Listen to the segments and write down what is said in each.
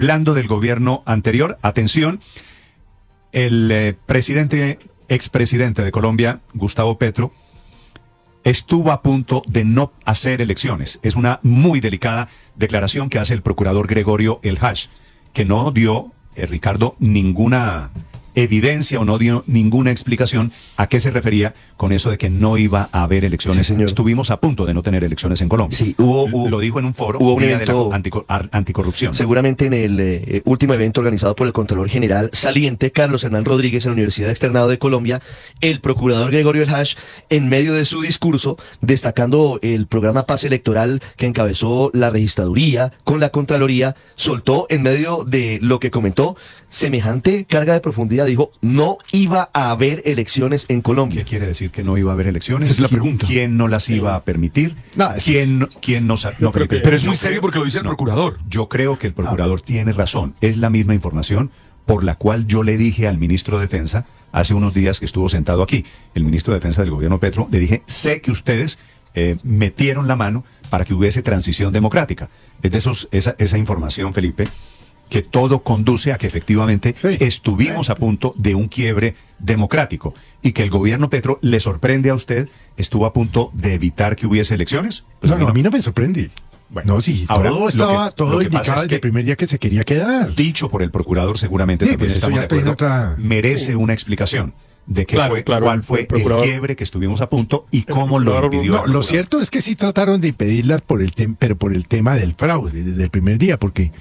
Hablando del gobierno anterior, atención, el expresidente de Colombia, Gustavo Petro, estuvo a punto de no hacer elecciones. Es una muy delicada declaración que hace el procurador Gregorio El Hach, que no dio, Ricardo, ninguna evidencia o no dio ninguna explicación a qué se refería con eso de que no iba a haber elecciones. Sí, señor. Estuvimos a punto de no tener elecciones en Colombia. Sí, lo dijo en un foro hubo un Día de la evento anticorrupción. Seguramente en el último evento organizado por el Contralor General saliente, Carlos Hernán Rodríguez, en la Universidad Externado de Colombia, el procurador Gregorio El Hach, en medio de su discurso, destacando el programa Paz Electoral que encabezó la registraduría con la Contraloría, soltó en medio de lo que comentó semejante carga de profundidad. Dijo, no iba a haber elecciones en Colombia. ¿Qué quiere decir que no iba a haber elecciones? Esa es la pregunta. ¿Quién no las iba a permitir? No, ¿Quién no permitió? Pero es muy serio porque lo dice el No, procurador. Yo creo que el procurador tiene razón. Es la misma información por la cual yo le dije al ministro de Defensa hace unos días que estuvo sentado aquí, el ministro de Defensa del gobierno Petro, le dije, sé que ustedes metieron la mano para que hubiese transición democrática. Es de esa información, Felipe, que todo conduce a que efectivamente estuvimos a punto de un quiebre democrático y que el gobierno Petro le sorprende a usted, estuvo a punto de evitar que hubiese elecciones. Pues a mí no me sorprende. Bueno, no, sí, ahora, todo que indicaba pasa es desde que el primer día que se quería quedar. Dicho por el procurador seguramente Sí, también pues eso estamos ya de acuerdo, tiene otra... merece una explicación de cuál fue el quiebre que estuvimos a punto y cómo lo impidió. No, lo cierto es que sí trataron de impedirlas pero por el tema del fraude desde el primer día, porque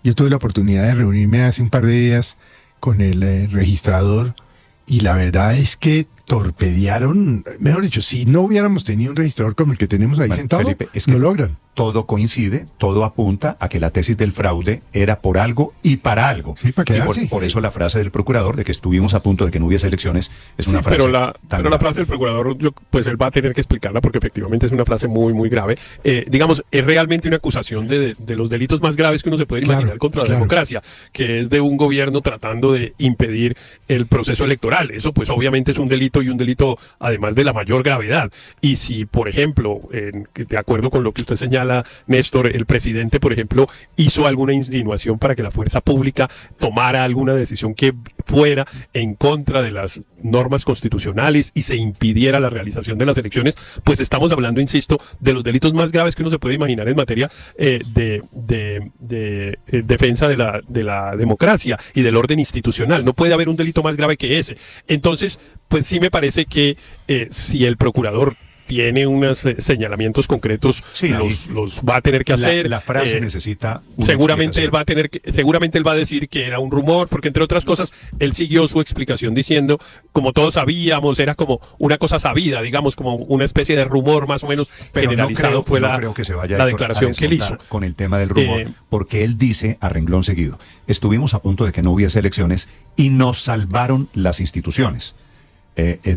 yo tuve la oportunidad de reunirme hace un par de días con el registrador y la verdad es que torpedearon, mejor dicho, si no hubiéramos tenido un registrador como el que tenemos ahí sentado, Felipe, es que no logran. Todo coincide, todo apunta a que la tesis del fraude era por algo y para algo. Sí, para quedarse. Y por eso la frase del procurador de que estuvimos a punto de que no hubiese elecciones es una frase. Pero la frase del procurador, pues él va a tener que explicarla porque efectivamente es una frase muy, muy grave. Digamos, es realmente una acusación de los delitos más graves que uno se puede imaginar contra la democracia, que es de un gobierno tratando de impedir el proceso electoral. Eso pues obviamente es un delito y un delito además de la mayor gravedad. Y si, por ejemplo, de acuerdo con lo que usted señala, Néstor, el presidente, por ejemplo, hizo alguna insinuación para que la fuerza pública tomara alguna decisión que fuera en contra de las normas constitucionales y se impidiera la realización de las elecciones, pues estamos hablando, insisto, de los delitos más graves que uno se puede imaginar en materia de defensa de la democracia y del orden institucional. No puede haber un delito más grave que ese. Entonces, pues sí me parece que si el procurador tiene unos señalamientos concretos, los va a tener que hacer. La frase necesita una seguramente él va a decir que era un rumor, porque entre otras cosas, él siguió su explicación diciendo, como todos sabíamos, era como una cosa sabida, digamos, como una especie de rumor más o menos generalizado. No creo que se vaya la declaración que él hizo. Con el tema del rumor, porque él dice a renglón seguido, estuvimos a punto de que no hubiese elecciones y nos salvaron las instituciones.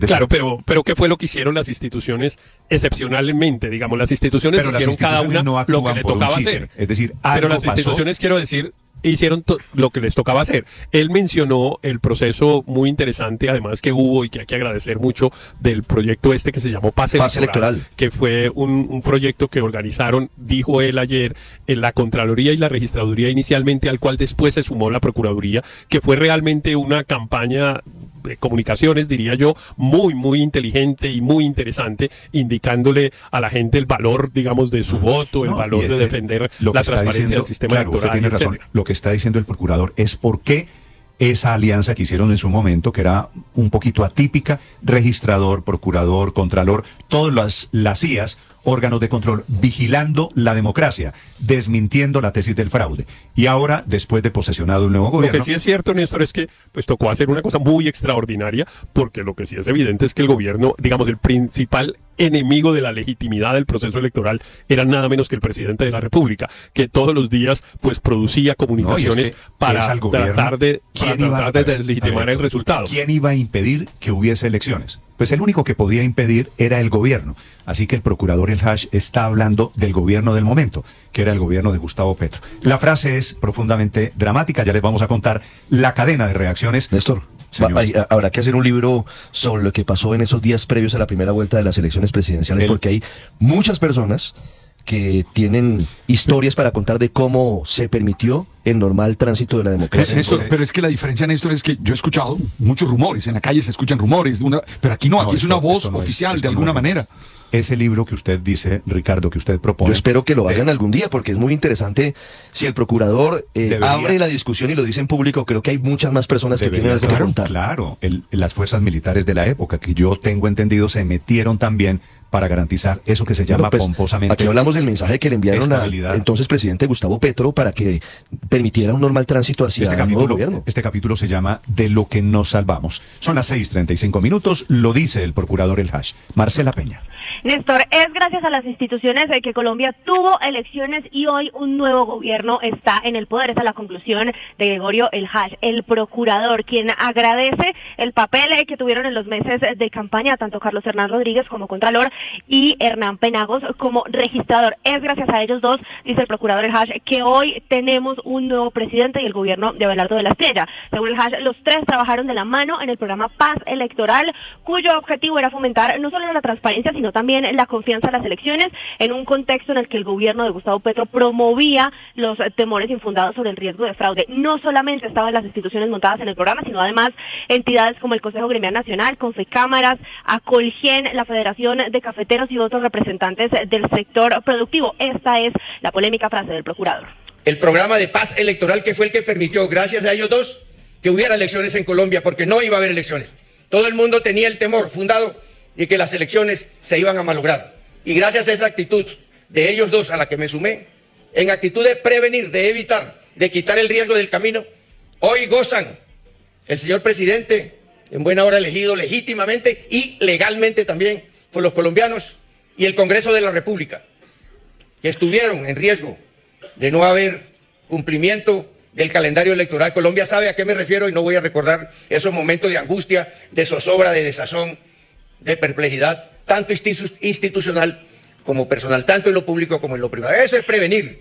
Claro, pero ¿qué fue lo que hicieron las instituciones excepcionalmente? Digamos, las instituciones hicieron cada una lo que le tocaba hacer. Es decir, pero las instituciones, quiero decir, hicieron lo que les tocaba hacer. Él mencionó el proceso muy interesante, además que hubo y que hay que agradecer mucho del proyecto que se llamó Paz Electoral, que fue un proyecto que organizaron, dijo él ayer, en la Contraloría y la Registraduría inicialmente, al cual después se sumó la Procuraduría, que fue realmente una campaña de comunicaciones, diría yo, muy, muy inteligente y muy interesante, indicándole a la gente el valor, digamos, de su voto, el valor de defender la transparencia del sistema electoral. Usted tiene razón. Lo que está diciendo el procurador es por qué esa alianza que hicieron en su momento, que era un poquito atípica, registrador, procurador, contralor, todas las IAS, órganos de control, vigilando la democracia, desmintiendo la tesis del fraude. Y ahora, después de posesionado el nuevo gobierno... Lo que sí es cierto, Néstor, es que pues tocó hacer una cosa muy extraordinaria, porque lo que sí es evidente es que el gobierno, digamos, el principal enemigo de la legitimidad del proceso electoral era nada menos que el presidente de la República, que todos los días pues producía comunicaciones para tratar de deslegitimar el resultado. ¿Quién iba a impedir que hubiese elecciones? Pues el único que podía impedir era el gobierno. Así que el procurador El Hach está hablando del gobierno del momento, que era el gobierno de Gustavo Petro. La frase es profundamente dramática, ya les vamos a contar la cadena de reacciones. Néstor, habrá que hacer un libro sobre lo que pasó en esos días previos a la primera vuelta de las elecciones presidenciales, porque hay muchas personas que tienen historias para contar de cómo se permitió el normal tránsito de la democracia. Néstor, pero es que la diferencia, Néstor, es que yo he escuchado muchos rumores, en la calle se escuchan rumores, pero aquí no, aquí es una voz oficial de alguna manera. Ese libro que usted dice, Ricardo, que usted propone... Yo espero que lo hagan algún día, porque es muy interesante. Si el procurador abre la discusión y lo dice en público, creo que hay muchas más personas que tienen algo que contar. Claro, las fuerzas militares de la época, que yo tengo entendido, se metieron también para garantizar eso que se llama pomposamente... Aquí hablamos del mensaje que le enviaron al entonces presidente Gustavo Petro para que permitiera un normal tránsito hacia el nuevo gobierno. Este capítulo se llama De lo que nos salvamos. Son las 6:35, lo dice el procurador El Hash. Marcela Peña. Néstor, es gracias a las instituciones que Colombia tuvo elecciones y hoy un nuevo gobierno está en el poder. Esa es la conclusión de Gregorio El Hash, el procurador, quien agradece el papel que tuvieron en los meses de campaña tanto Carlos Hernán Rodríguez como Contralor y Hernán Penagos como registrador. Es gracias a ellos dos, dice el procurador El Hash, que hoy tenemos un nuevo presidente y el gobierno de Abelardo de la Espriella. Según El Hash, los tres trabajaron de la mano en el programa Paz Electoral, cuyo objetivo era fomentar no solo la transparencia, sino también la confianza en las elecciones, en un contexto en el que el gobierno de Gustavo Petro promovía los temores infundados sobre el riesgo de fraude. No solamente estaban las instituciones montadas en el programa, sino además entidades como el Consejo Gremial Nacional, Confecámaras, Acolgen, la Federación de Cafeteros y otros representantes del sector productivo. Esta es la polémica frase del procurador. El programa de paz electoral, que fue el que permitió, gracias a ellos dos, que hubiera elecciones en Colombia, porque no iba a haber elecciones. Todo el mundo tenía el temor fundado de que las elecciones se iban a malograr. Y gracias a esa actitud de ellos dos, a la que me sumé, en actitud de prevenir, de evitar, de quitar el riesgo del camino, hoy gozan el señor presidente, en buena hora elegido legítimamente y legalmente también por los colombianos, y el Congreso de la República, que estuvieron en riesgo de no haber cumplimiento del calendario electoral. Colombia sabe a qué me refiero y no voy a recordar esos momentos de angustia, de zozobra, de desazón, de perplejidad, tanto institucional como personal, tanto en lo público como en lo privado. Eso es prevenir.